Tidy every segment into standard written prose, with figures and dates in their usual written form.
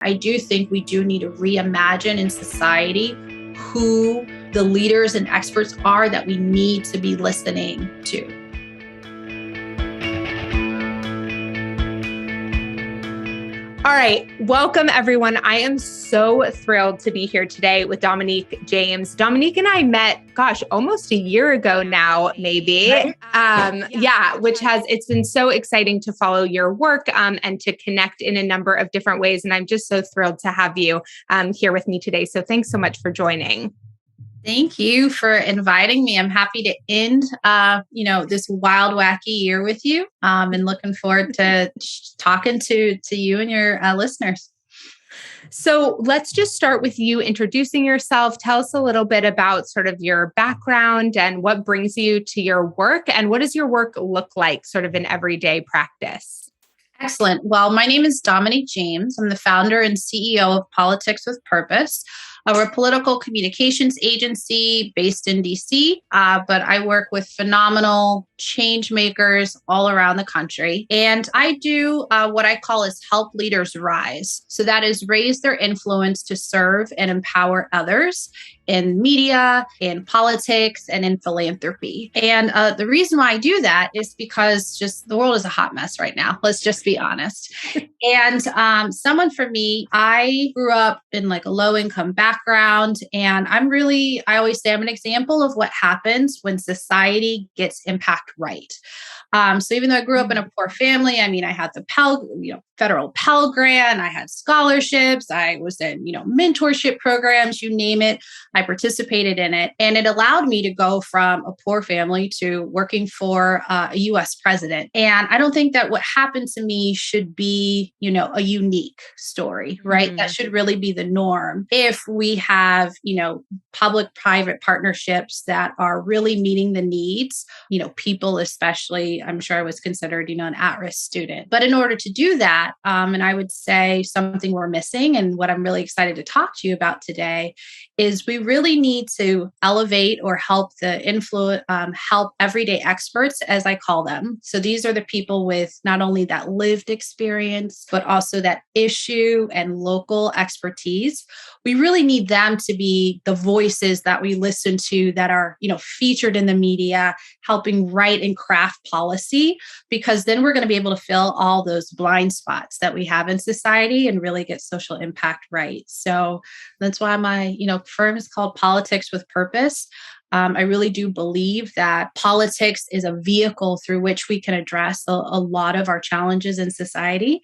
I do think we do need to reimagine in society who the leaders and experts are that we need to be listening to. All right. Welcome, everyone. I am so thrilled to be here today with Domonique James. Dominique and I met, almost a year ago now, maybe. Right? It's been so exciting to follow your work and to connect in a number of different ways. And I'm just so thrilled to have you here with me today. So thanks so much for joining. Thank you for inviting me. I'm happy to end, this wild, wacky year with you, and looking forward to talking to you and your listeners. So let's just start with you introducing yourself. Tell us a little bit about sort of your background and what brings you to your work, and what does your work look like sort of in everyday practice? Excellent. Well, my name is Domonique James. I'm the founder and CEO of Politics with Purpose. We're a political communications agency based in DC, but I work with phenomenal change makers all around the country. And I do what I call is help leaders rise. So that is raise their influence to serve and empower others in media, in politics, and in philanthropy. And the reason why I do that is because just the world is a hot mess right now. Let's just be honest. And someone for me, I grew up in like a low income background. And I always say I'm an example of what happens when society gets impact right. So even though I grew up in a poor family, I had the federal Pell Grant, I had scholarships, I was in, mentorship programs, you name it, I participated in it. And it allowed me to go from a poor family to working for a US president. And I don't think that what happened to me should be, a unique story, right? Mm-hmm. That should really be the norm. If we have, public-private partnerships that are really meeting the needs, people, especially, I'm sure I was considered, an at-risk student. But in order to do that, and I would say something we're missing, and what I'm really excited to talk to you about today, is we really need to elevate or help help everyday experts, as I call them. So these are the people with not only that lived experience, but also that issue and local expertise. We really need them to be the voices that we listen to that are, featured in the media, helping write and craft policy, because then we're going to be able to fill all those blind spots that we have in society and really get social impact right. So that's why my, firm is called Politics with Purpose. I really do believe that politics is a vehicle through which we can address a lot of our challenges in society.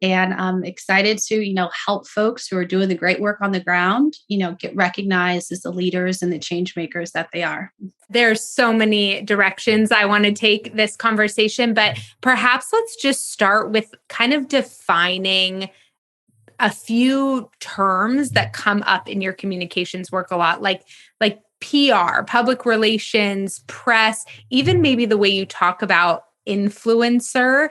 And I'm excited to, help folks who are doing the great work on the ground, get recognized as the leaders and the change makers that they are. There's so many directions I want to take this conversation, but perhaps let's just start with kind of defining a few terms that come up in your communications work a lot, like PR, public relations, press, even maybe the way you talk about influencer.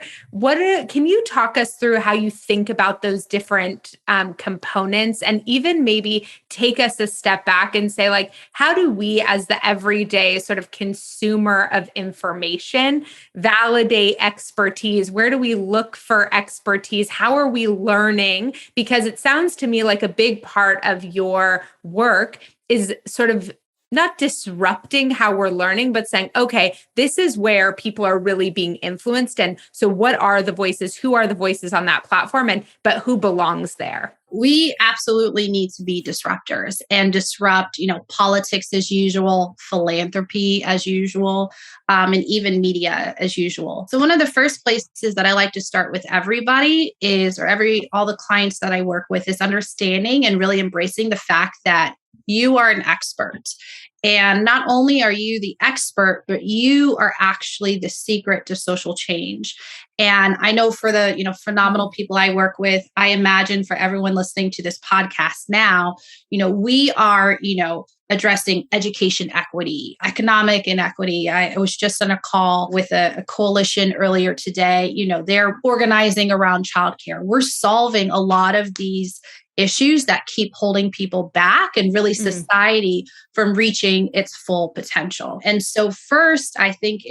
Can you talk us through how you think about those different components, and even maybe take us a step back and say, like, how do we as the everyday sort of consumer of information validate expertise? Where do we look for expertise? How are we learning? Because it sounds to me like a big part of your work is sort of not disrupting how we're learning, but saying, okay, this is where people are really being influenced. And so what are the voices? Who are the voices on that platform? But who belongs there? We absolutely need to be disruptors and disrupt, politics as usual, philanthropy as usual, and even media as usual. So one of the first places that I like to start with everybody all the clients that I work with is understanding and really embracing the fact that you are an expert. And not only are you the expert, but you are actually the secret to social change. And I know for the, phenomenal people I work with, I imagine for everyone listening to this podcast now, we are, addressing education equity, economic inequity. I was just on a call with a coalition earlier today. They're organizing around childcare. We're solving a lot of these issues that keep holding people back and really society from reaching its full potential. And so first, I think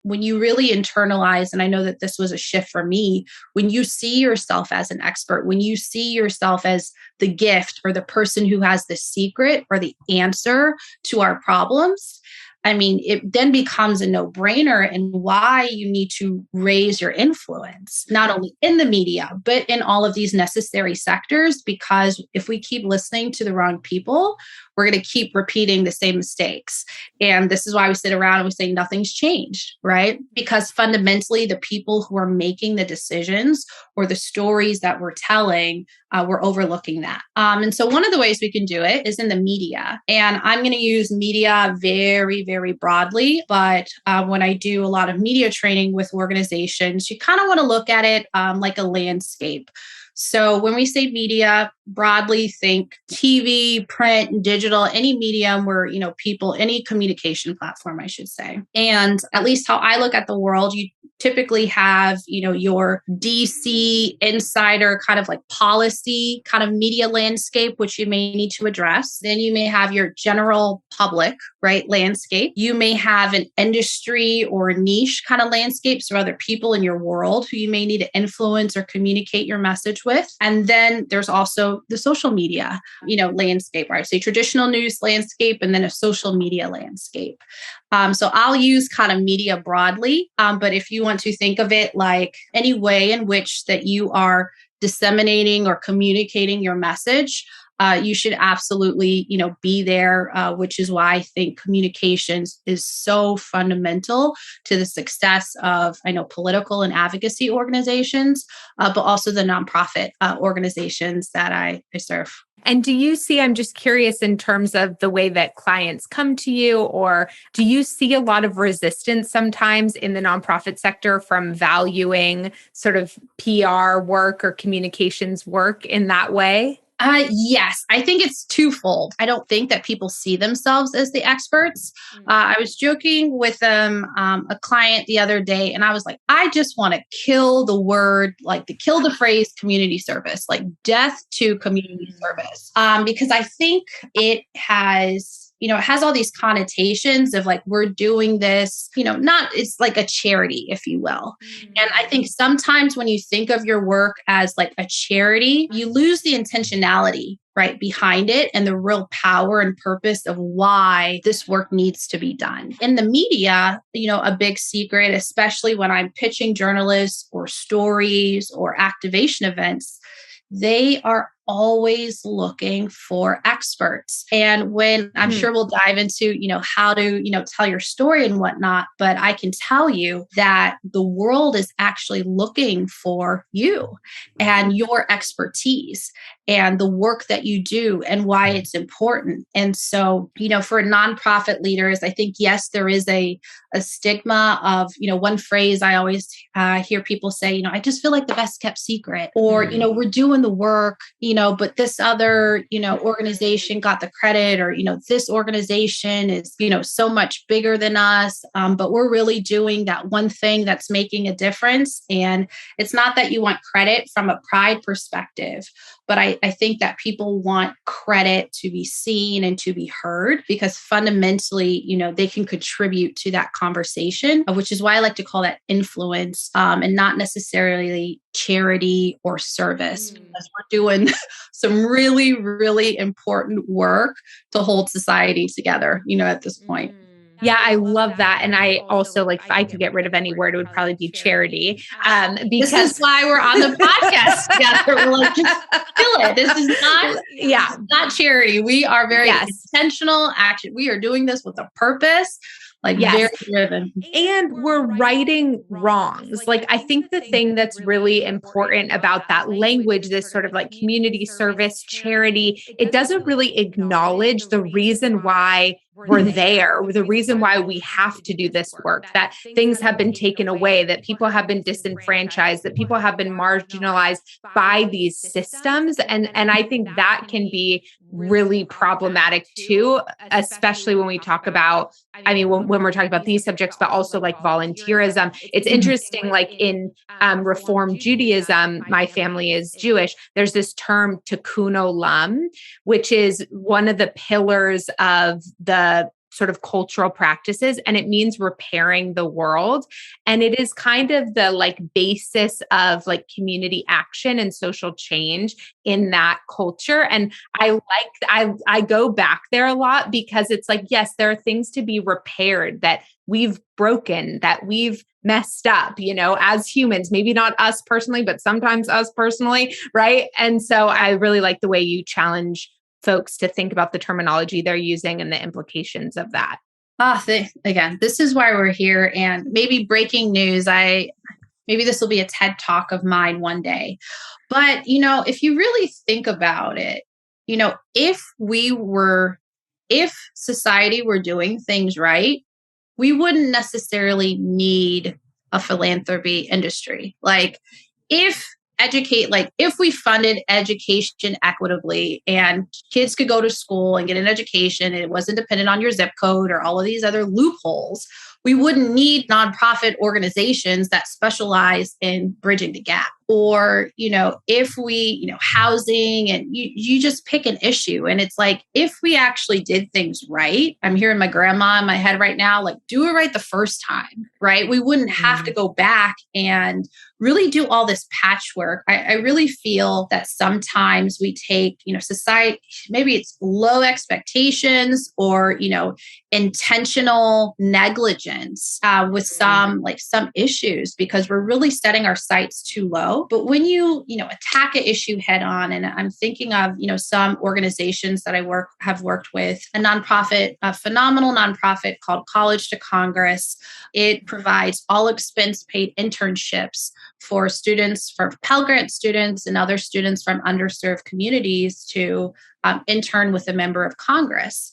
when you really internalize, and I know that this was a shift for me, when you see yourself as an expert, when you see yourself as the gift or the person who has the secret or the answer to our problems, I mean, it then becomes a no-brainer and why you need to raise your influence, not only in the media, but in all of these necessary sectors. Because if we keep listening to the wrong people, we're going to keep repeating the same mistakes. And this is why we sit around and we say nothing's changed, right? Because fundamentally, the people who are making the decisions or the stories that we're telling, we're overlooking that. And so one of the ways we can do it is in the media. And I'm going to use media very, very broadly. But when I do a lot of media training with organizations, you kind of want to look at it like a landscape. So when we say media, broadly think TV, print, digital, any medium where, people, any communication platform, I should say. And at least how I look at the world, you typically have, your DC insider kind of like policy kind of media landscape, which you may need to address. Then you may have your general public, right, landscape. You may have an industry or a niche kind of landscape. So other people in your world who you may need to influence or communicate your message with. And then there's also the social media, landscape, right? So traditional news landscape and then a social media landscape. So I'll use kind of media broadly, but if you want to think of it like any way in which that you are disseminating or communicating your message, you should absolutely, be there, which is why I think communications is so fundamental to the success of, I know, political and advocacy organizations, but also the nonprofit organizations that I serve. And do you see, I'm just curious in terms of the way that clients come to you, or do you see a lot of resistance sometimes in the nonprofit sector from valuing sort of PR work or communications work in that way? Yes, I think it's twofold. I don't think that people see themselves as the experts. I was joking with a client the other day, and I was like, I just want to kill the word, kill the phrase community service, like death to community service, because I think it has it has all these connotations of like, we're doing this, it's like a charity, if you will. And I think sometimes when you think of your work as like a charity, you lose the intentionality right behind it and the real power and purpose of why this work needs to be done. In the media, a big secret, especially when I'm pitching journalists or stories or activation events, they are always looking for experts. And when I'm sure we'll dive into, how to, tell your story and whatnot, but I can tell you that the world is actually looking for you and your expertise and the work that you do and why it's important. And so, for nonprofit leaders, I think, yes, there is a stigma of, one phrase I always hear people say, I just feel like the best kept secret, or, we're doing the work, but this other, organization got the credit, or, this organization is, so much bigger than us. But we're really doing that one thing that's making a difference. And it's not that you want credit from a pride perspective, but I think that people want credit to be seen and to be heard, because fundamentally, they can contribute to that conversation, which is why I like to call that influence, and not necessarily charity or service, because we're doing some really, really important work to hold society together, at this point. Yeah, I love that. And I also like, if I could get rid of any word, it would probably be charity. Because this is why we're on the podcast together. We're like, just kill it. This is not charity. We are very intentional. Actually, we are doing this with a purpose. Very driven. And we're righting wrongs. I think the thing that's really important about that language, this sort of like community service, charity, it doesn't really acknowledge the reason why we're there, the reason why we have to do this work, that things have been taken away, that people have been disenfranchised, that people have been marginalized by these systems. And I think that can be really problematic too, especially when we talk about, when we're talking about these subjects, but also like volunteerism. It's interesting, like in Reform Judaism, my family is Jewish. There's this term tikkun olam, which is one of the pillars of the sort of cultural practices, and it means repairing the world. And it is kind of the like basis of like community action and social change in that culture. And I go back there a lot because it's like, yes, there are things to be repaired that we've broken, that we've messed up, as humans, maybe not us personally, but sometimes us personally. Right. And so I really like the way you challenge folks to think about the terminology they're using and the implications of that. Again, this is why we're here. And maybe breaking news, maybe this will be a TED talk of mine one day. But, if you really think about it, if society were doing things right, we wouldn't necessarily need a philanthropy industry. Like if we funded education equitably and kids could go to school and get an education and it wasn't dependent on your zip code or all of these other loopholes, we wouldn't need nonprofit organizations that specialize in bridging the gap. Or, if we, housing, and you just pick an issue. And it's like, if we actually did things right, I'm hearing my grandma in my head right now, like do it right the first time, right? We wouldn't have to go back and really do all this patchwork. I really feel that sometimes we take, society, maybe it's low expectations or, intentional negligence with some issues because we're really setting our sights too low. But when you attack an issue head on, and I'm thinking of, some organizations that I have worked with, a phenomenal nonprofit called College to Congress. It provides all expense paid internships for students, for Pell Grant students and other students from underserved communities to intern with a member of Congress.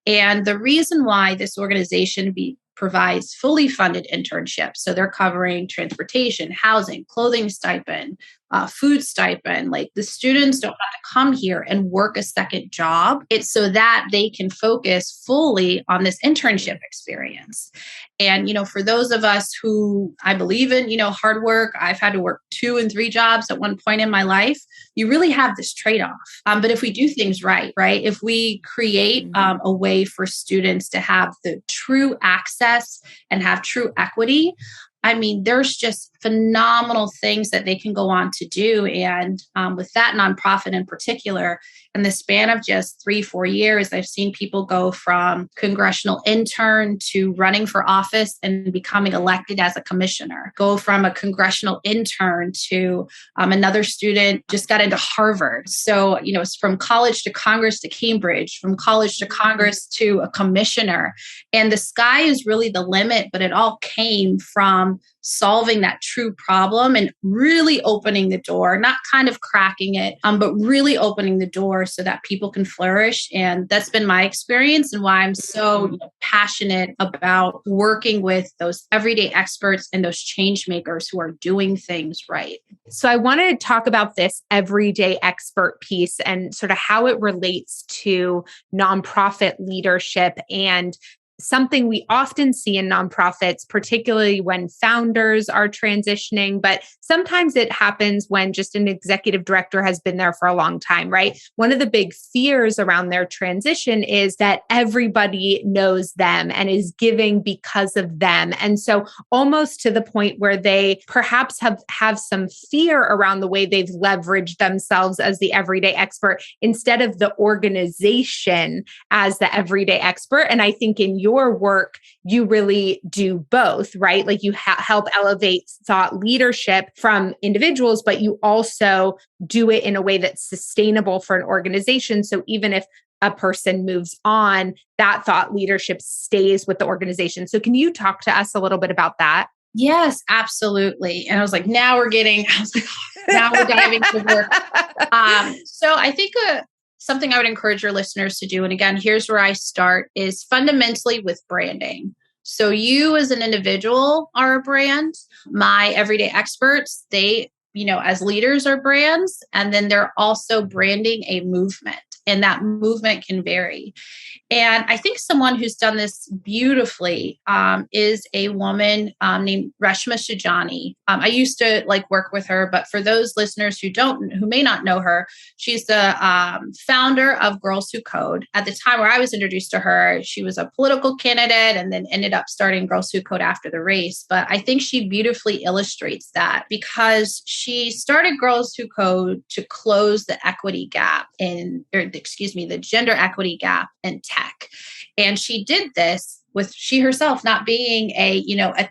And the reason why this organization provides fully funded internships, so they're covering transportation, housing, clothing stipend, food stipend. Like the students don't have to come here and work a second job. It's so that they can focus fully on this internship experience. And, for those of us who I believe in, hard work, I've had to work 2 and 3 jobs at one point in my life. You really have this trade-off. But if we do things right, if we create a way for students to have the true access and have true equity, there's just phenomenal things that they can go on to do. And with that nonprofit in particular, in the span of just 3-4 years, I've seen people go from congressional intern to running for office and becoming elected as a commissioner, go from a congressional intern to another student just got into Harvard. So, it's from college to Congress to Cambridge, from college to Congress to a commissioner. And the sky is really the limit, but it all came from solving that true problem and really opening the door, not kind of cracking it, but really opening the door so that people can flourish. And that's been my experience and why I'm so passionate about working with those everyday experts and those change makers who are doing things right. So I want to talk about this everyday expert piece and sort of how it relates to nonprofit leadership and something we often see in nonprofits, particularly when founders are transitioning, but sometimes it happens when just an executive director has been there for a long time, right? One of the big fears around their transition is that everybody knows them and is giving because of them. And so almost to the point where they perhaps have some fear around the way they've leveraged themselves as the everyday expert instead of the organization as the everyday expert. And I think in your work, you really do both, right? Like you help elevate thought leadership from individuals, but you also do it in a way that's sustainable for an organization. So even if a person moves on, that thought leadership stays with the organization. So can you talk to us a little bit about that? Yes, absolutely. And I was like, now we're diving into work. So I think something I would encourage your listeners to do, and again, here's where I start, is fundamentally with branding. So you as an individual are a brand. My everyday experts, they, as leaders are brands, and then they're also branding a movement. and that movement can vary. And I think someone who's done this beautifully is a woman named Reshma Shajani. I used to work with her, but for those listeners who may not know her, she's the founder of Girls Who Code. At the time where I was introduced to her, she was a political candidate and then ended up starting Girls Who Code after the race. But I think she beautifully illustrates that because she started Girls Who Code to close the the gender equity gap in tech. And she did this with she herself not being a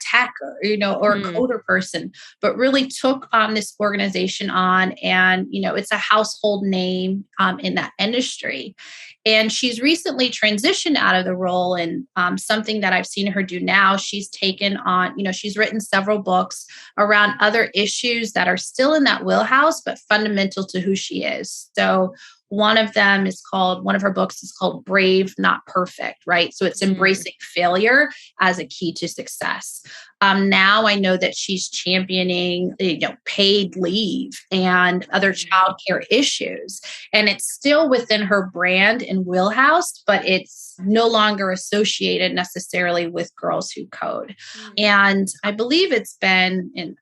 tech or a coder person, but really took this organization on, and it's a household name in that industry. And she's recently transitioned out of the role, and something that I've seen her do now, she's taken on, she's written several books around other issues that are still in that wheelhouse, but fundamental to who she is. So one of her books is called Brave, Not Perfect, right? So it's embracing failure as a key to success. Now I know that she's championing, paid leave and other childcare issues. And it's still within her brand and wheelhouse, but it's no longer associated necessarily with Girls Who Code. And I believe it's been in,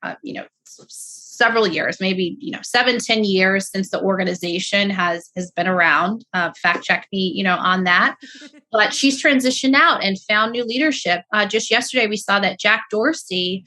several years, maybe 7-10 years since the organization has been around. Fact check me, on that. But she's transitioned out and found new leadership. Just yesterday, we saw that Jack Dorsey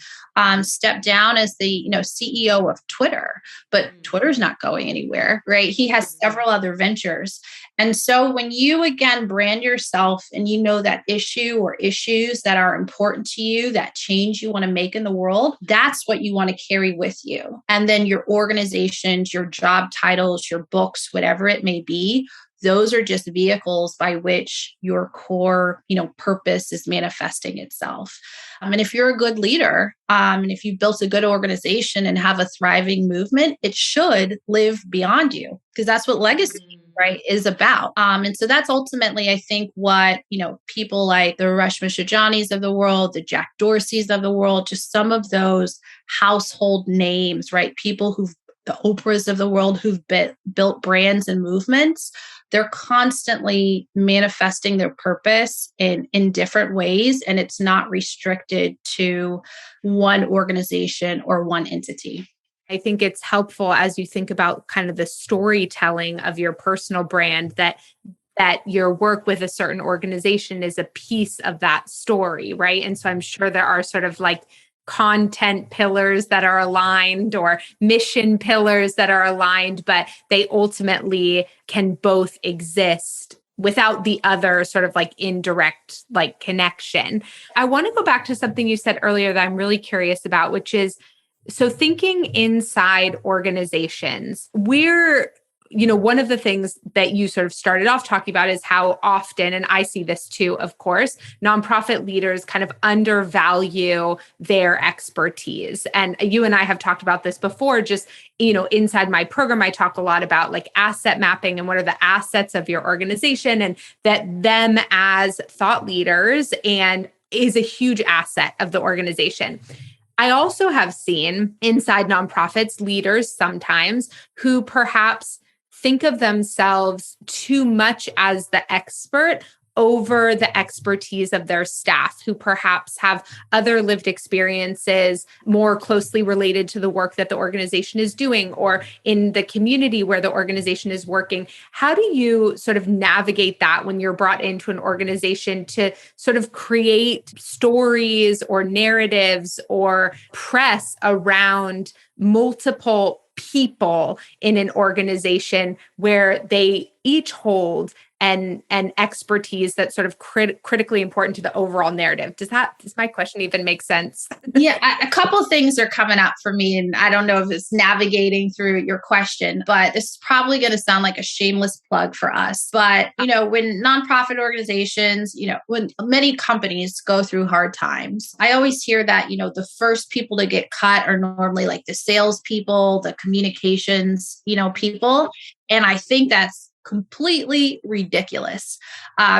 stepped down as the CEO of Twitter, but Twitter's not going anywhere, right? He has several other ventures. And so when you again brand yourself and that issue or issues that are important to you, that change you want to make in the world, that's what you want to carry with you. And then your organizations, your job titles, your books, whatever it may be, those are just vehicles by which your core, purpose is manifesting itself. And if you're a good leader, and if you've built a good organization and have a thriving movement, it should live beyond you, because that's what legacy, right, is about. And so that's ultimately, I think, what, people like the Reshma Shajanis of the world, the Jack Dorseys of the world, just some of those household names, right? People the Oprahs of the world who've built brands and movements, they're constantly manifesting their purpose in different ways. And it's not restricted to one organization or one entity. I think it's helpful as you think about kind of the storytelling of your personal brand that your work with a certain organization is a piece of that story, right? And so I'm sure there are sort of content pillars that are aligned or mission pillars that are aligned, but they ultimately can both exist without the other sort of indirect connection. I want to go back to something you said earlier that I'm really curious about, which is, so thinking inside organizations, one of the things that you sort of started off talking about is how often, and I see this too, of course, nonprofit leaders kind of undervalue their expertise. And you and I have talked about this before, just, inside my program, I talk a lot about asset mapping and what are the assets of your organization, and that them as thought leaders and is a huge asset of the organization. I also have seen inside nonprofits leaders sometimes who perhaps think of themselves too much as the expert over the expertise of their staff, who perhaps have other lived experiences more closely related to the work that the organization is doing or in the community where the organization is working. How do you sort of navigate that when you're brought into an organization to sort of create stories or narratives or press around multiple people in an organization where they each hold an expertise that's sort of critically important to the overall narrative? Does my question even make sense? Yeah, a couple of things are coming up for me, and I don't know if it's navigating through your question, but this is probably going to sound like a shameless plug for us. But, when nonprofit organizations, when many companies go through hard times, I always hear that, the first people to get cut are normally the salespeople, the communications, people. And I think that's completely ridiculous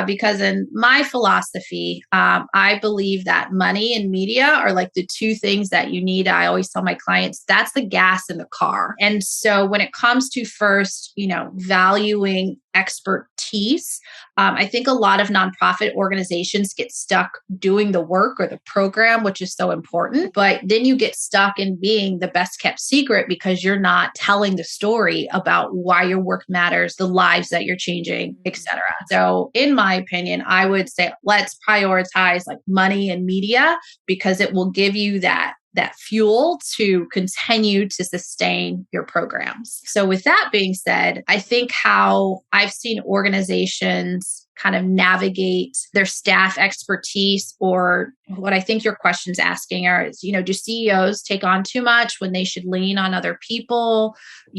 because in my philosophy, I believe that money and media are the two things that you need. I always tell my clients that's the gas in the car. And so when it comes to first, valuing expertise. I think a lot of nonprofit organizations get stuck doing the work or the program, which is so important. But then you get stuck in being the best kept secret because you're not telling the story about why your work matters, the lives that you're changing, et cetera. So in my opinion, I would say let's prioritize like money and media because it will give you that fuel to continue to sustain your programs. So with that being said, I think how I've seen organizations kind of navigate their staff expertise, or what I think your question's asking are, is, do CEOs take on too much when they should lean on other people,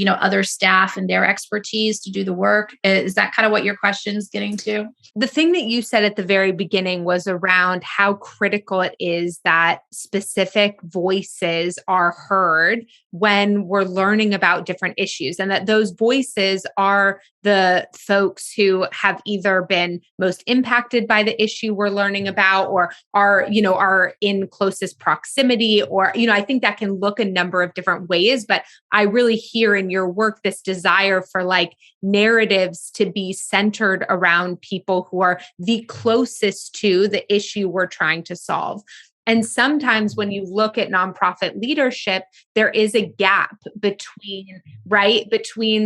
other staff and their expertise to do the work? Is that kind of what your question's getting to? The thing that you said at the very beginning was around how critical it is that specific voices are heard when we're learning about different issues, and that those voices are the folks who have either been most impacted by the issue we're learning about, or are in closest proximity, or, I think that can look a number of different ways, but I really hear in your work this desire for like narratives to be centered around people who are the closest to the issue we're trying to solve. And sometimes when you look at nonprofit leadership, there is a gap between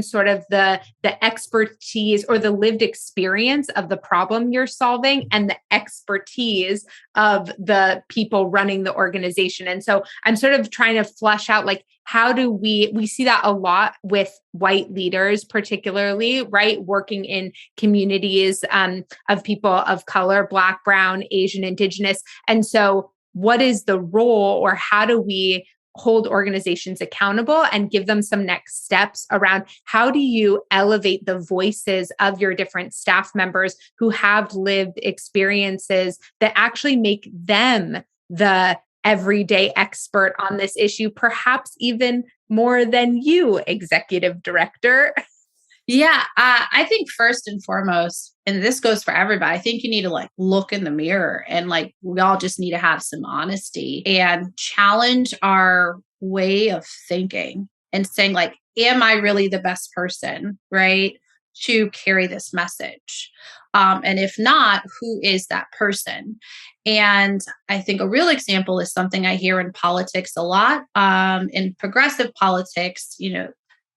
sort of the expertise or the lived experience of the problem you're solving and the expertise of the people running the organization. And so I'm sort of trying to flesh out, like, how do we see that a lot with white leaders, particularly, right? Working in communities of people of color, Black, Brown, Asian, Indigenous. And so what is the role, or how do we hold organizations accountable and give them some next steps around how do you elevate the voices of your different staff members who have lived experiences that actually make them the everyday expert on this issue, perhaps even more than you, executive director? Yeah, I think first and foremost, and this goes for everybody, I think you need to like look in the mirror, and like we all just need to have some honesty and challenge our way of thinking and saying like, am I really the best person, right, to carry this message? And if not, who is that person? And I think a real example is something I hear in politics a lot. In progressive politics,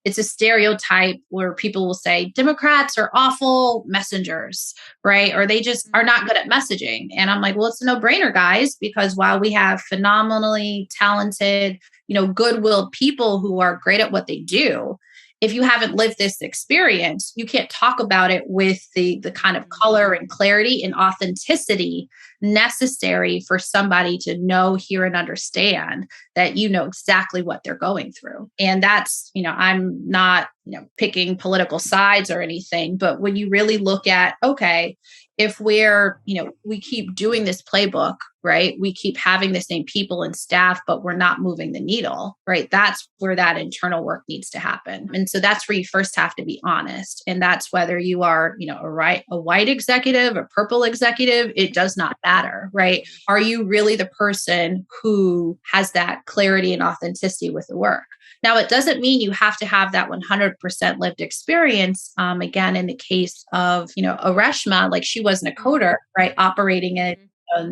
it's a stereotype where people will say Democrats are awful messengers, right? Or they just are not good at messaging. And I'm like, well, it's a no-brainer, guys, because while we have phenomenally talented, good-willed people who are great at what they do, if you haven't lived this experience, you can't talk about it with the kind of color and clarity and authenticity necessary for somebody to know, hear, and understand that you know exactly what they're going through. And that's, I'm not, picking political sides or anything, but when you really look at, okay, if we're, we keep doing this playbook, right? We keep having the same people and staff, but we're not moving the needle, right? That's where that internal work needs to happen. And so that's where you first have to be honest. And that's whether you are, a white executive, a purple executive, it does not matter, right? Are you really the person who has that clarity and authenticity with the work? Now, it doesn't mean you have to have that 100% lived experience. Again, in the case of, Areshma, like she wasn't a coder, right, operating in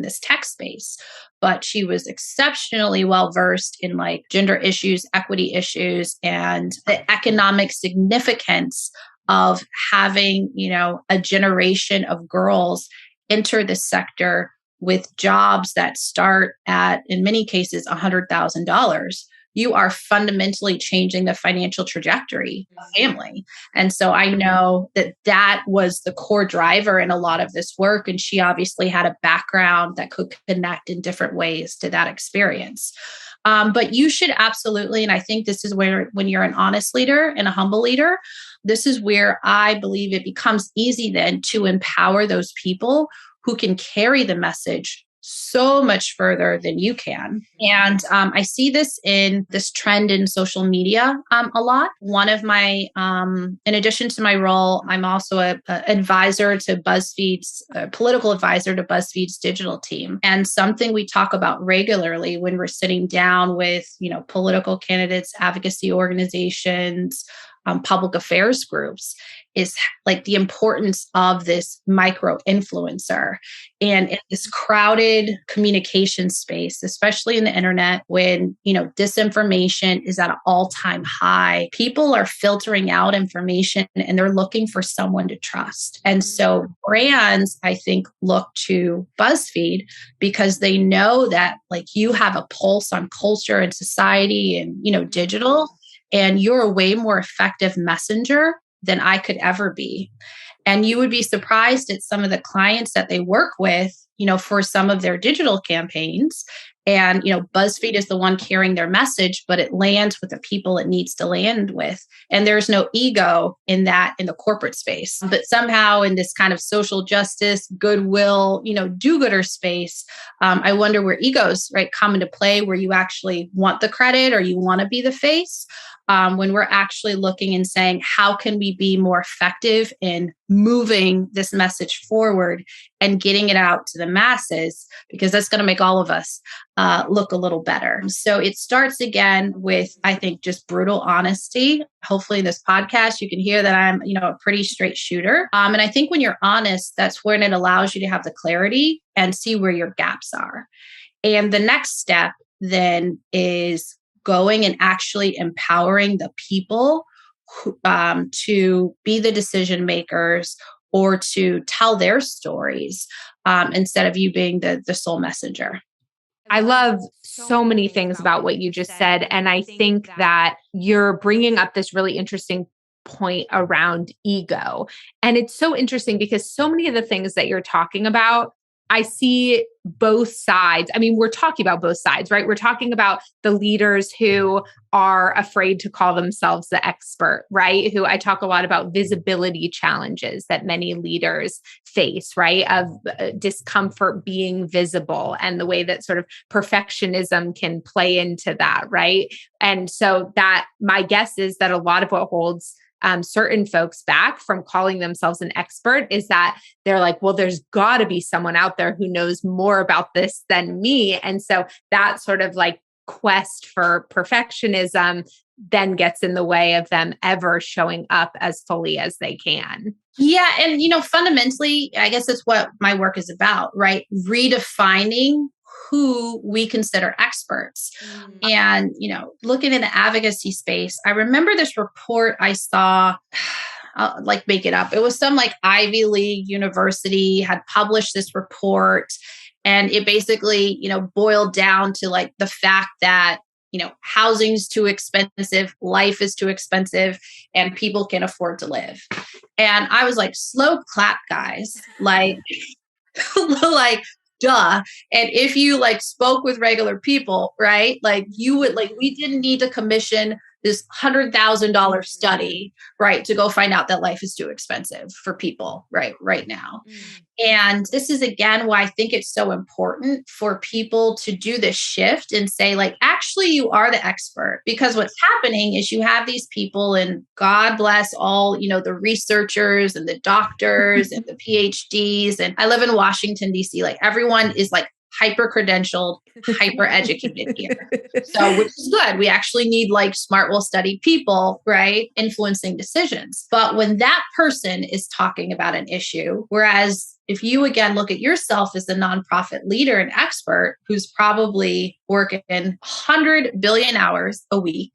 this tech space, but she was exceptionally well versed in like gender issues, equity issues, and the economic significance of having, a generation of girls enter the sector with jobs that start at, in many cases, $100,000. You are fundamentally changing the financial trajectory of family. And so I know that was the core driver in a lot of this work. And she obviously had a background that could connect in different ways to that experience. But you should absolutely, and I think this is where, when you're an honest leader and a humble leader, this is where I believe it becomes easy then to empower those people who can carry the message so much further than you can. And I see this trend in social media a lot. One of my, in addition to my role, I'm also a advisor to BuzzFeed's, a political advisor to BuzzFeed's digital team. And something we talk about regularly when we're sitting down with, political candidates, advocacy organizations, public affairs groups is like the importance of this micro influencer. And in this crowded communication space, especially in the internet, when, disinformation is at an all-time high, people are filtering out information and they're looking for someone to trust. And so brands, I think, look to BuzzFeed because they know that like you have a pulse on culture and society and, digital, and you're a way more effective messenger than I could ever be. And you would be surprised at some of the clients that they work with, for some of their digital campaigns. And, BuzzFeed is the one carrying their message, but it lands with the people it needs to land with. And there's no ego in that in the corporate space. But somehow in this kind of social justice, goodwill, do-gooder space, I wonder where egos, right, come into play, where you actually want the credit or you want to be the face. When we're actually looking and saying, how can we be more effective in moving this message forward and getting it out to the masses? Because that's going to make all of us look a little better. So it starts again with, I think, just brutal honesty. Hopefully in this podcast, you can hear that I'm, a pretty straight shooter. And I think when you're honest, that's when it allows you to have the clarity and see where your gaps are. And the next step then is going and actually empowering the people to be the decision makers or to tell their stories instead of you being the sole messenger. I love so many things about what you just said. And I think that you're bringing up this really interesting point around ego. And it's so interesting because so many of the things that you're talking about, I see both sides. I mean, we're talking about both sides, right? We're talking about the leaders who are afraid to call themselves the expert, right? Who I talk a lot about visibility challenges that many leaders face, right? Of discomfort being visible and the way that sort of perfectionism can play into that, right? And so that my guess is that a lot of what holds certain folks back from calling themselves an expert is that they're like, well, there's got to be someone out there who knows more about this than me. And so that sort of like quest for perfectionism then gets in the way of them ever showing up as fully as they can. Yeah. And, fundamentally, I guess that's what my work is about, right? Redefining who we consider experts. And, looking in the advocacy space, I remember this report I saw, I'll like make it up. It was some like Ivy League university had published this report. And it basically, boiled down to like the fact that, housing's too expensive, life is too expensive, and people can't afford to live. And I was like, slow clap, guys. Like, like, duh. And if you like spoke with regular people, right? Like you would like, we didn't need to commission this $100,000 study, right? To go find out that life is too expensive for people right now. And this is again, why I think it's so important for people to do this shift and say like, actually you are the expert, because what's happening is you have these people, and God bless all, the researchers and the doctors and the PhDs. And I live in Washington, DC, like everyone is like hyper credentialed, hyper educated here. So, which is good. We actually need like smart, well-studied people, right? Influencing decisions. But when that person is talking about an issue, whereas if you again look at yourself as a nonprofit leader and expert who's probably working 100 billion hours a week,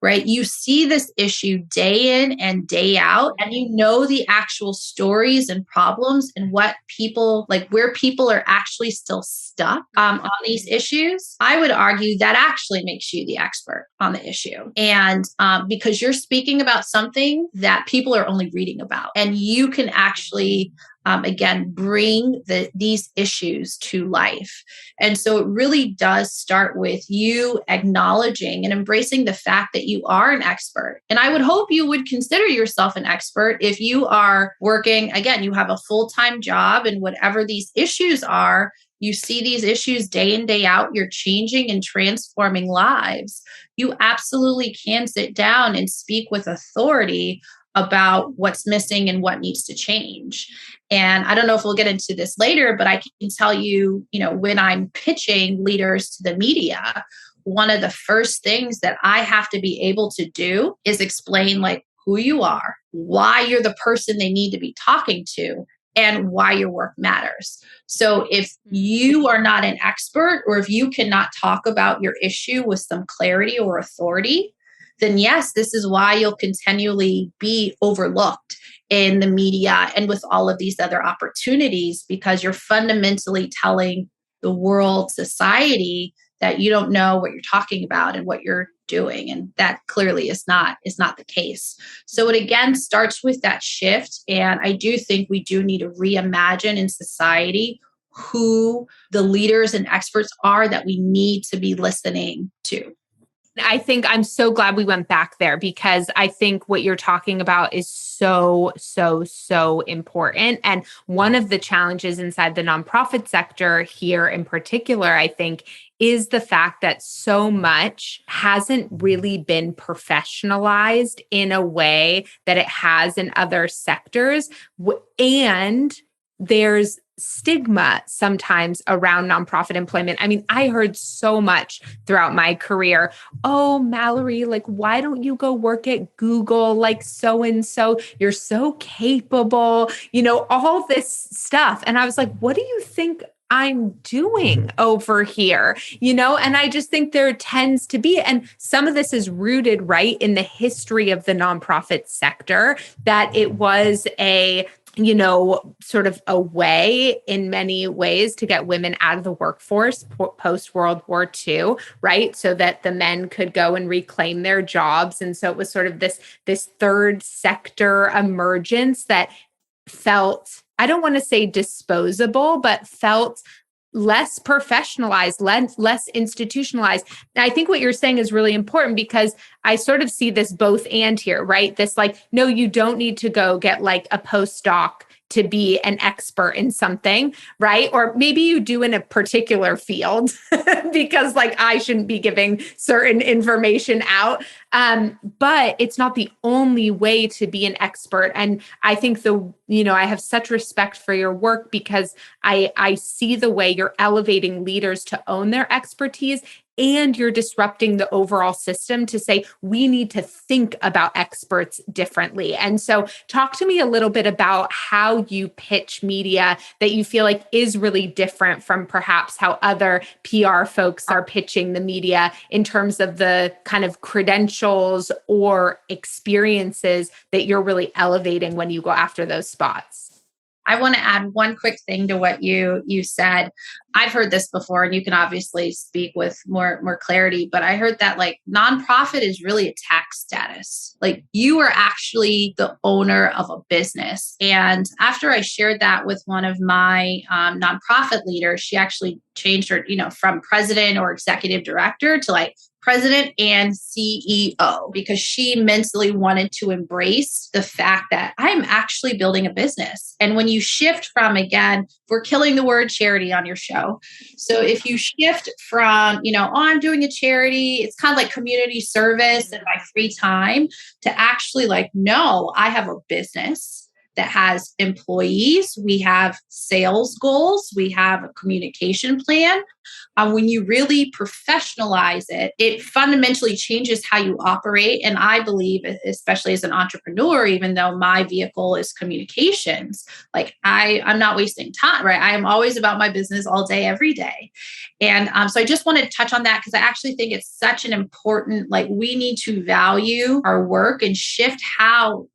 right? You see this issue day in and day out, and you know the actual stories and problems and what people like, where people are actually still stuck on these issues. I would argue that actually makes you the expert on the issue. And because you're speaking about something that people are only reading about, and you can actually again, bring these issues to life. And so it really does start with you acknowledging and embracing the fact that you are an expert. And I would hope you would consider yourself an expert if you are working, again, you have a full-time job, and whatever these issues are, you see these issues day in, day out, you're changing and transforming lives. You absolutely can sit down and speak with authority about what's missing and what needs to change. And I don't know if we'll get into this later, but I can tell you, when I'm pitching leaders to the media, one of the first things that I have to be able to do is explain like who you are, why you're the person they need to be talking to, and why your work matters. So if you are not an expert, or if you cannot talk about your issue with some clarity or authority, then yes, this is why you'll continually be overlooked in the media and with all of these other opportunities, because you're fundamentally telling the world, society, that you don't know what you're talking about and what you're doing. And that clearly is not the case. So it again starts with that shift. And I do think we do need to reimagine in society who the leaders and experts are that we need to be listening to. I think I'm so glad we went back there, because I think what you're talking about is so, so, so important. And one of the challenges inside the nonprofit sector here in particular, I think, is the fact that so much hasn't really been professionalized in a way that it has in other sectors. And there's stigma sometimes around nonprofit employment. I mean, I heard so much throughout my career. Oh, Mallory, like, why don't you go work at Google like so-and-so? You're so capable, all this stuff. And I was like, what do you think I'm doing over here? And I just think there tends to be, and some of this is rooted right in the history of the nonprofit sector, that it was sort of a way in many ways to get women out of the workforce post World War II, right? So that the men could go and reclaim their jobs. And so it was sort of this third sector emergence that felt, I don't want to say disposable, but felt less professionalized, less institutionalized. And I think what you're saying is really important, because I sort of see this both and here, right? This like, no, you don't need to go get like a postdoc to be an expert in something, right? Or maybe you do in a particular field because like I shouldn't be giving certain information out. But it's not the only way to be an expert. And I think I have such respect for your work, because I see the way you're elevating leaders to own their expertise, and you're disrupting the overall system to say, we need to think about experts differently. And so talk to me a little bit about how you pitch media that you feel like is really different from perhaps how other PR folks are pitching the media in terms of the kind of credentials or experiences that you're really elevating when you go after those spots. I want to add one quick thing to what you said. I've heard this before, and you can obviously speak with more clarity, but I heard that like nonprofit is really a tax status. Like you are actually the owner of a business. And after I shared that with one of my nonprofit leaders, she actually changed her, from president or executive director to like president and CEO, because she mentally wanted to embrace the fact that I'm actually building a business. And when you shift from, again, we're killing the word charity on your show. So if you shift from, I'm doing a charity, it's kind of like community service in my free time, to actually like, no, I have a business that has employees, we have sales goals, we have a communication plan. When you really professionalize it, it fundamentally changes how you operate. And I believe, especially as an entrepreneur, even though my vehicle is communications, like I'm not wasting time, right? I am always about my business all day, every day. And so I just want to touch on that, because I actually think it's such an important, like we need to value our work and shift how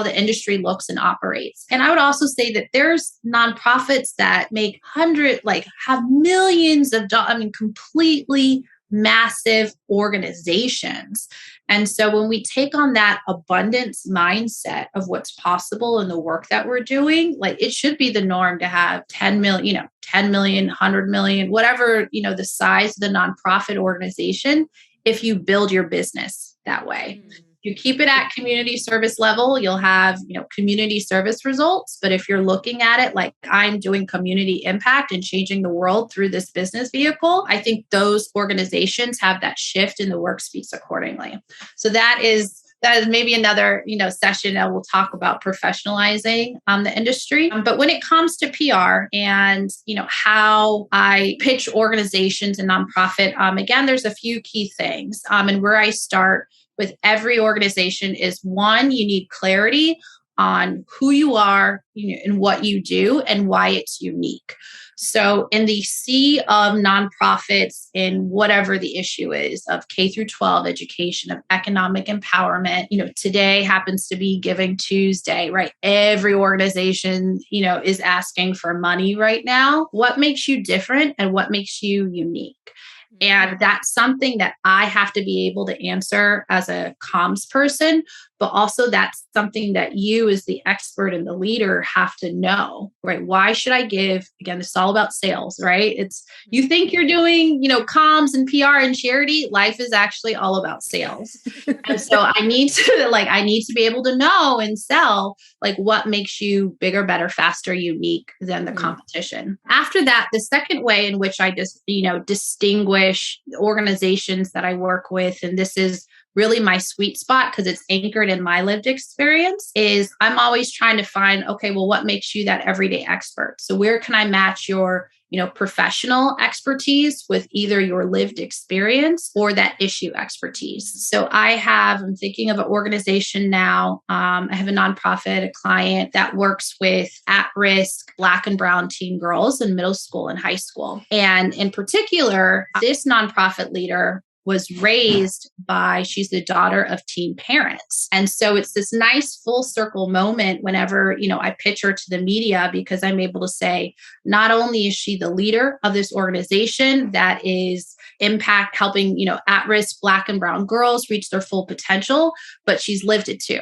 the industry looks and operates. And I would also say that there's nonprofits that make have millions of dollars, completely massive organizations. And so when we take on that abundance mindset of what's possible in the work that we're doing, like it should be the norm to have 10 million, 10 million, 100 million, whatever, the size of the nonprofit organization, if you build your business that way. You keep it at community service level, you'll have, community service results. But if you're looking at it like I'm doing community impact and changing the world through this business vehicle, I think those organizations have that shift and the work speaks accordingly. So that is maybe another, session that we'll talk about professionalizing the industry. But when it comes to PR and, how I pitch organizations and nonprofit, again, there's a few key things. And where I start with every organization is one, you need clarity on who you are, and what you do and why it's unique. So in the sea of nonprofits, in whatever the issue is of K through 12 education, of economic empowerment, today happens to be Giving Tuesday, right? Every organization, is asking for money right now. What makes you different and what makes you unique? And that's something that I have to be able to answer as a comms person, but also that's something that you as the expert and the leader have to know, right? Why should I give? Again, it's all about sales, right? You think you're doing, comms and PR and charity. Life is actually all about sales. And so I need to be able to know and sell what makes you bigger, better, faster, unique than the competition. After that, the second way in which I just, distinguish organizations that I work with, and this is really my sweet spot because it's anchored in my lived experience, is I'm always trying to find, okay, well, what makes you that everyday expert? So where can I match your professional expertise with either your lived experience or that issue expertise? So I'm thinking of an organization now. I have a nonprofit, a client that works with at-risk Black and brown teen girls in middle school and high school. And in particular, this nonprofit leader was raised she's the daughter of teen parents. And so it's this nice full circle moment whenever, I pitch her to the media, because I'm able to say, not only is she the leader of this organization that is helping, at-risk Black and brown girls reach their full potential, but she's lived it too,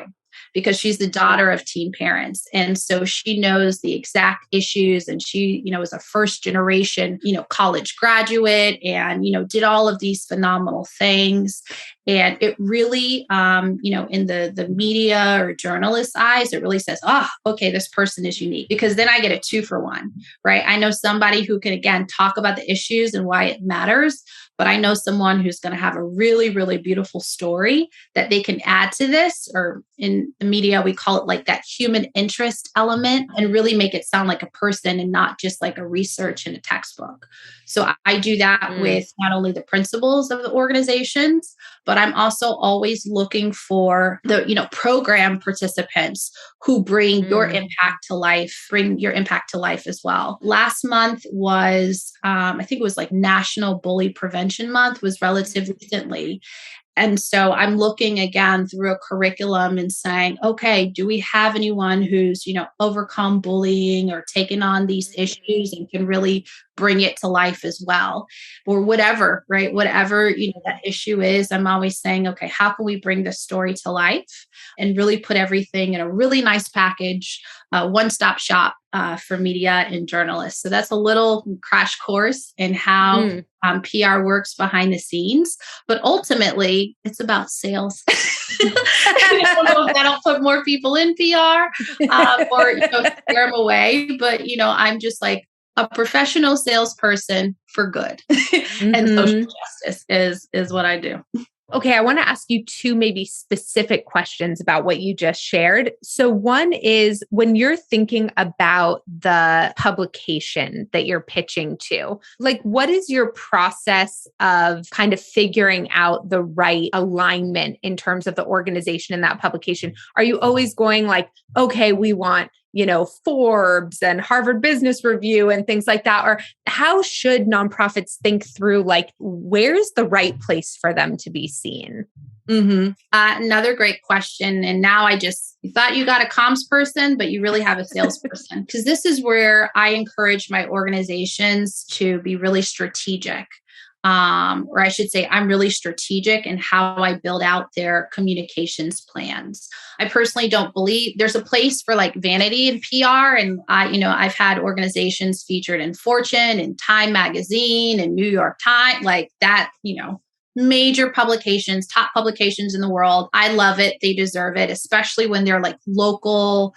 because she's the daughter of teen parents. And so she knows the exact issues, and she, is a first generation, college graduate, and, did all of these phenomenal things. And it really, in the media or journalist eyes, it really says, oh, okay, this person is unique, because then I get a 2-for-1, right? I know somebody who can, again, talk about the issues and why it matters, but I know someone who's going to have a really, really beautiful story that they can add to this, or in the media, we call it that human interest element, and really make it sound like a person and not just like a research in a textbook. So I do that with not only the principals of the organizations, but I'm also always looking for the, program participants who bring your impact to life as well. Last month was, I think it was National Bully Prevention Month, was relatively recently. And so I'm looking again through a curriculum and saying, okay, do we have anyone who's, overcome bullying or taken on these issues and can really bring it to life as well, or whatever, right? Whatever, that issue is, I'm always saying, okay, how can we bring this story to life and really put everything in a really nice package, one-stop shop for media and journalists. So that's a little crash course in how PR works behind the scenes, but ultimately it's about sales. I don't know if that'll put more people in PR or scare them away, but I'm just a professional salesperson for good. And social justice is what I do. Okay, I want to ask you 2 maybe specific questions about what you just shared. So one is, when you're thinking about the publication that you're pitching to, what is your process of kind of figuring out the right alignment in terms of the organization in that publication? Are you always going okay, we want Forbes and Harvard Business Review and things like that? Or how should nonprofits think through, where's the right place for them to be seen? Another great question. And now you thought you got a comms person, but you really have a salesperson, because this is where I encourage my organizations to be really strategic. Or I should say, I'm really strategic in how I build out their communications plans. I personally don't believe there's a place for vanity and PR. And I've had organizations featured in Fortune and Time Magazine and New York Times, major publications, top publications in the world. I love it. They deserve it, especially when they're local,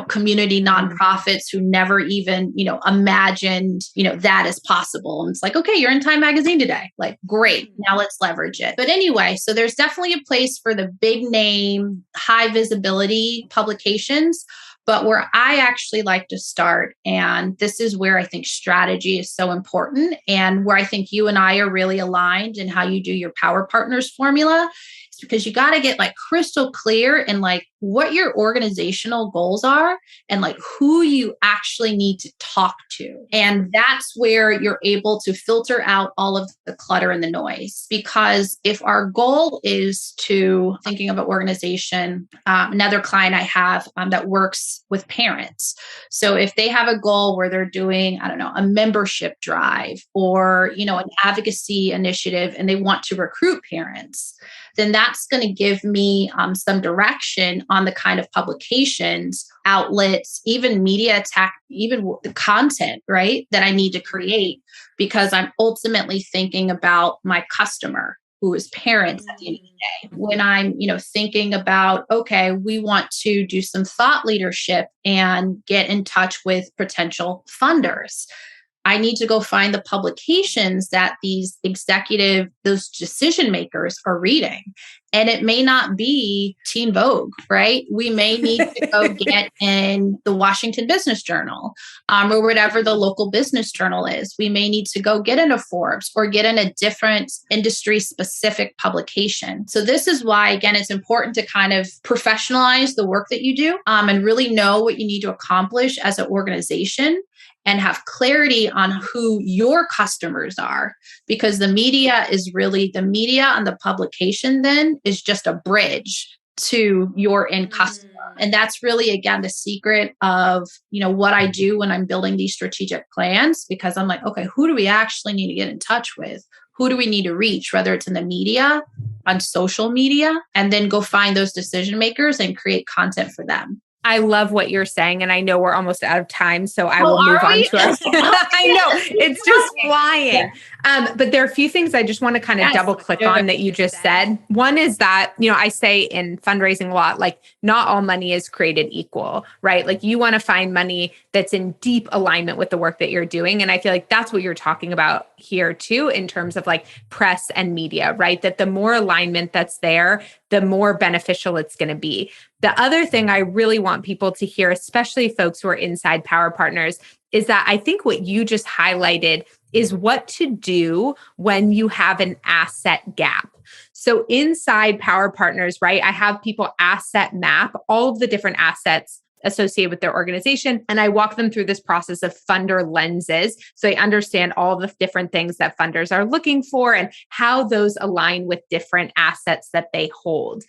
community nonprofits who never even, imagined, that is possible. And it's okay, you're in Time Magazine today. Great. Now let's leverage it. But anyway, so there's definitely a place for the big name, high visibility publications. But where I actually like to start, and this is where I think strategy is so important, and where I think you and I are really aligned in how you do your Power Partners formula, because you got to get like crystal clear in like what your organizational goals are and like who you actually need to talk to. And that's where you're able to filter out all of the clutter and the noise. Because if our goal is to thinking of an organization, another client I have that works with parents. So if they have a goal where they're doing, I don't know, a membership drive or, you know, an advocacy initiative and they want to recruit parents, then that's going to give me some direction on the kind of publications, outlets, even media attack, even the content, right, that I need to create, because I'm ultimately thinking about my customer, who is parents at the end of the day. When I'm, you know, thinking about, okay, we want to do some thought leadership and get in touch with potential funders, I need to go find the publications that these those decision makers are reading. And it may not be Teen Vogue, right? We may need to go get in the Washington Business Journal or whatever the local business journal is. We may need to go get in a Forbes or get in a different industry specific publication. So this is why, again, it's important to kind of professionalize the work that you do and really know what you need to accomplish as an organization and have clarity on who your customers are, because the media and the publication then is just a bridge to your end customer. And that's really, again, the secret of, you know, what I do when I'm building these strategic plans, because I'm like, okay, who do we actually need to get in touch with? Who do we need to reach, whether it's in the media, on social media, and then go find those decision makers and create content for them. I love what you're saying. And I know we're almost out of time, so I will move on to our, I know it's just flying. But there are a few things I just want to kind of double click on that you just said. One is that, you know, I say in fundraising a lot, like not all money is created equal, right? Like you want to find money that's in deep alignment with the work that you're doing. And I feel like that's what you're talking about here too, in terms of like press and media, right? That the more alignment that's there, the more beneficial it's going to be. The other thing I really want people to hear, especially folks who are inside Power Partners, is that I think what you just highlighted is what to do when you have an asset gap. So inside Power Partners, right, I have people asset map all of the different assets associated with their organization. And I walk them through this process of funder lenses. So they understand all the different things that funders are looking for and how those align with different assets that they hold.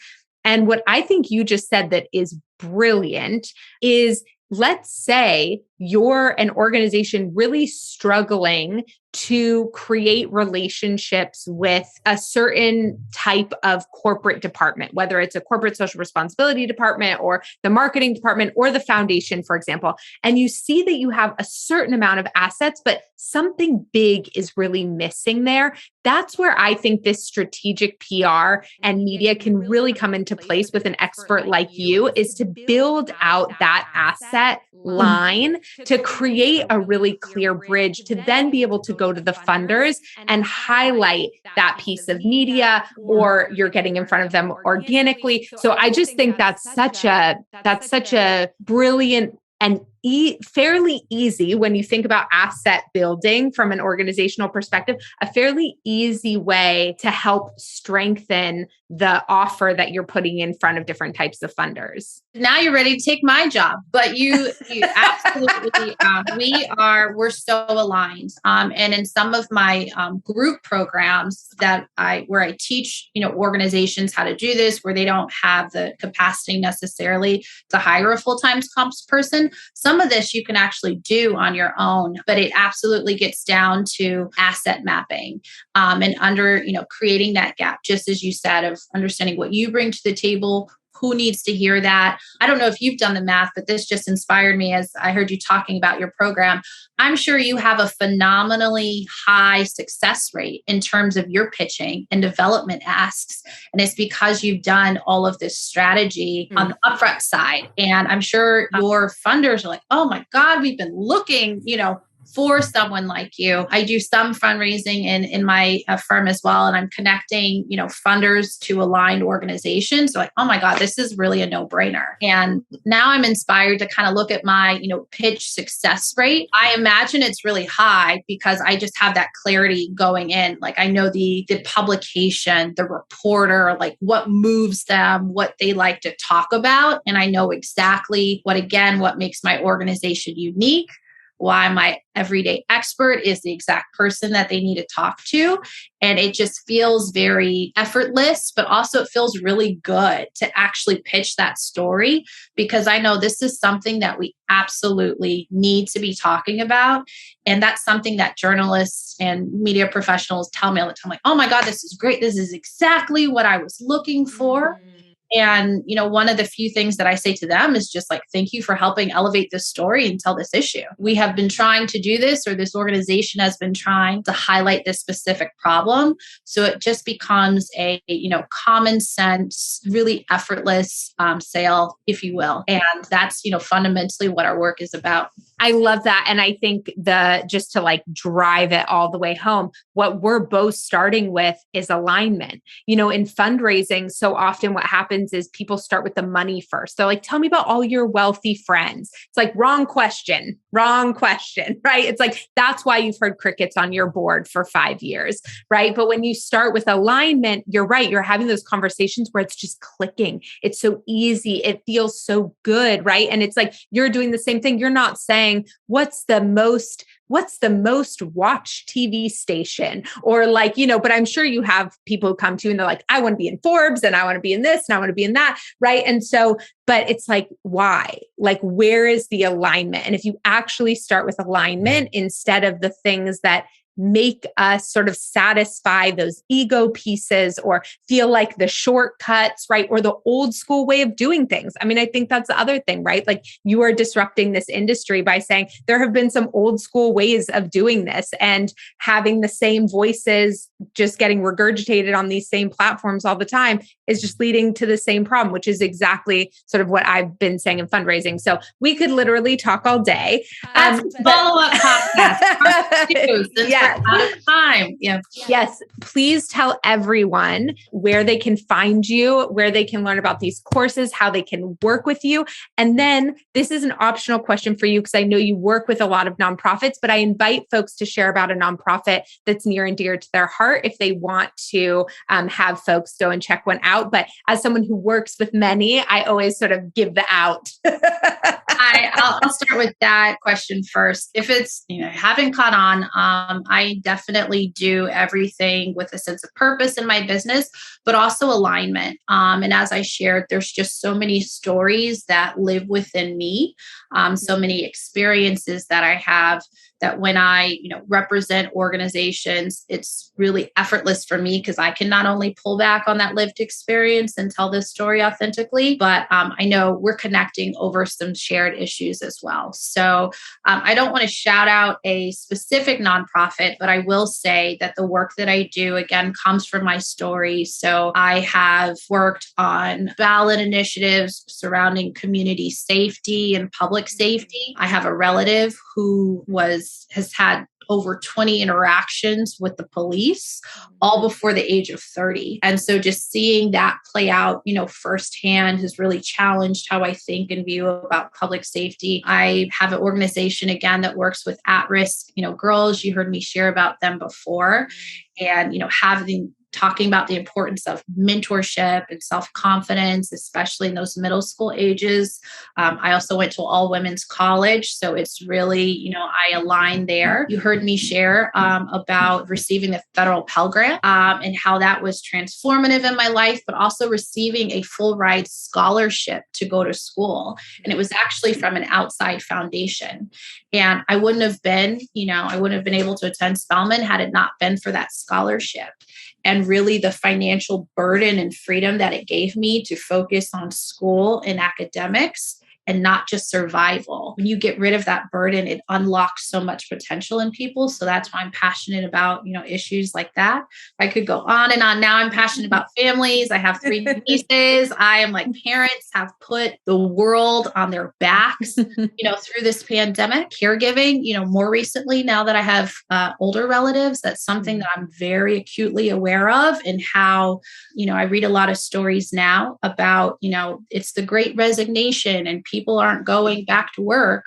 And what I think you just said that is brilliant is, let's say you're an organization really struggling to create relationships with a certain type of corporate department, whether it's a corporate social responsibility department or the marketing department or the foundation, for example. And you see that you have a certain amount of assets, but something big is really missing there. That's where I think this strategic PR and media can really come into place with an expert like you, is to build out that asset line to create a really clear bridge to then be able to go to the funders and highlight that piece of media, or you're getting in front of them organically. So I just think that's such a brilliant and fairly easy, when you think about asset building from an organizational perspective, a fairly easy way to help strengthen the offer that you're putting in front of different types of funders. Now you're ready to take my job, but you absolutely, we're so aligned. And in some of my group programs where I teach, you know, organizations how to do this, where they don't have the capacity necessarily to hire a full-time comps person, some of this you can actually do on your own, but it absolutely gets down to asset mapping and creating that gap, just as you said, of understanding what you bring to the table, who needs to hear that. I don't know if you've done the math, but this just inspired me as I heard you talking about your program. I'm sure you have a phenomenally high success rate in terms of your pitching and development asks. And it's because you've done all of this strategy on the upfront side. And I'm sure your funders are like, oh my God, we've been looking, for someone like you. I do some fundraising in my firm as well. And I'm connecting, funders to aligned organizations. So like, oh my God, this is really a no-brainer. And now I'm inspired to kind of look at my, pitch success rate. I imagine it's really high because I just have that clarity going in. Like I know the publication, the reporter, like what moves them, what they like to talk about. And I know exactly what makes my organization unique, why my everyday expert is the exact person that they need to talk to. And it just feels very effortless, but also it feels really good to actually pitch that story because I know this is something that we absolutely need to be talking about. And that's something that journalists and media professionals tell me all the time, like, oh my God, this is great. This is exactly what I was looking for. And, one of the few things that I say to them is just like, thank you for helping elevate this story and tell this issue. We have been trying to do this, or this organization has been trying to highlight this specific problem. So it just becomes a, common sense, really effortless sale, if you will. And that's, fundamentally what our work is about. I love that. And I think just to like drive it all the way home, what we're both starting with is alignment. In fundraising, so often what happens is people start with the money first. They're like, tell me about all your wealthy friends. It's like, wrong question, right? It's like, that's why you've heard crickets on your board for 5 years, right? But when you start with alignment, you're right. You're having those conversations where it's just clicking. It's so easy. It feels so good, right? And it's like, you're doing the same thing. You're not saying, what's the most watched TV station, or like, but I'm sure you have people who come to you and they're like, I want to be in Forbes and I want to be in this and I want to be in that. Right. And so, but it's like, why? Like, where is the alignment? And if you actually start with alignment instead of the things that make us sort of satisfy those ego pieces or feel like the shortcuts, right? Or the old school way of doing things. I mean, I think that's the other thing, right? Like you are disrupting this industry by saying there have been some old school ways of doing this, and having the same voices just getting regurgitated on these same platforms all the time is just leading to the same problem, which is exactly sort of what I've been saying in fundraising. So we could literally talk all day. Follow-up podcast. Yeah. Out of time. Yeah. Yes. Please tell everyone where they can find you, where they can learn about these courses, how they can work with you. And then this is an optional question for you because I know you work with a lot of nonprofits, but I invite folks to share about a nonprofit that's near and dear to their heart if they want to have folks go and check one out. But as someone who works with many, I always sort of give the out. I'll start with that question first. If it's, haven't caught on, I definitely do everything with a sense of purpose in my business, but also alignment. And as I shared, there's just so many stories that live within me, so many experiences that I have that when I, represent organizations, it's really effortless for me because I can not only pull back on that lived experience and tell this story authentically, but I know we're connecting over some shared issues as well. So I don't want to shout out a specific nonprofit, but I will say that the work that I do, again, comes from my story. So I have worked on ballot initiatives surrounding community safety and public safety. I have a relative who has had over 20 interactions with the police, all before the age of 30. And so just seeing that play out, firsthand has really challenged how I think and view about public safety. I have an organization, again, that works with at-risk, girls. You heard me share about them before. And, talking about the importance of mentorship and self-confidence, especially in those middle school ages. I also went to all women's college. So it's really, I align there. You heard me share about receiving the federal Pell Grant and how that was transformative in my life, but also receiving a full ride scholarship to go to school. And it was actually from an outside foundation. And I wouldn't have been able to attend Spelman had it not been for that scholarship. And really the financial burden and freedom that it gave me to focus on school and academics and not just survival. When you get rid of that burden, it unlocks so much potential in people. So that's why I'm passionate about, issues like that. I could go on and on. Now I'm passionate about families. I have 3 nieces. I am like, parents have put the world on their backs, through this pandemic. Caregiving, more recently, now that I have older relatives, that's something that I'm very acutely aware of, and how, I read a lot of stories now about, it's the great resignation and people aren't going back to work.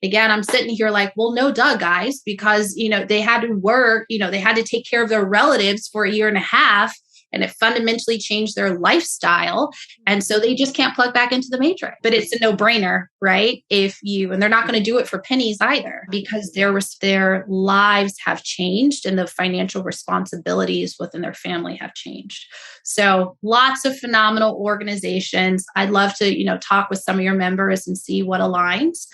Again, I'm sitting here like, well, no, duh, guys, because, they had to work, they had to take care of their relatives for a year and a half. And it fundamentally changed their lifestyle. And so they just can't plug back into the matrix. But it's a no-brainer, right? And they're not going to do it for pennies either, because their lives have changed and the financial responsibilities within their family have changed. So lots of phenomenal organizations. I'd love to, talk with some of your members and see what aligns.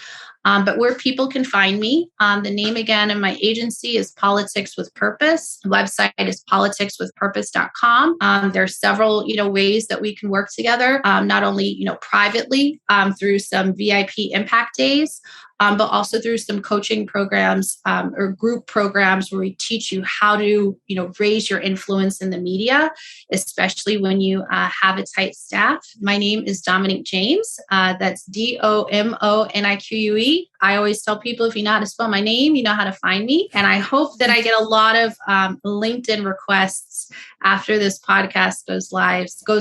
But where people can find me, the name again of my agency is Politics with Purpose. The website is politicswithpurpose.com. There's several, ways that we can work together, not only, privately through some VIP impact days, but also through some coaching programs or group programs where we teach you how to, raise your influence in the media, especially when you have a tight staff. My name is Domonique James. That's Domonique. I always tell people, if you know how to spell my name, you know how to find me. And I hope that I get a lot of LinkedIn requests after this podcast goes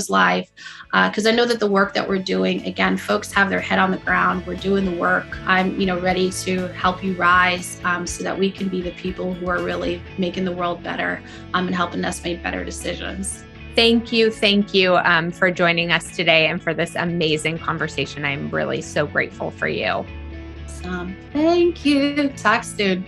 live, because I know that the work that we're doing, again, folks have their head on the ground. We're doing the work. I'm, ready to help you rise so that we can be the people who are really making the world better and helping us make better decisions. Thank you for joining us today and for this amazing conversation. I'm really so grateful for you. Thank you. Talk soon.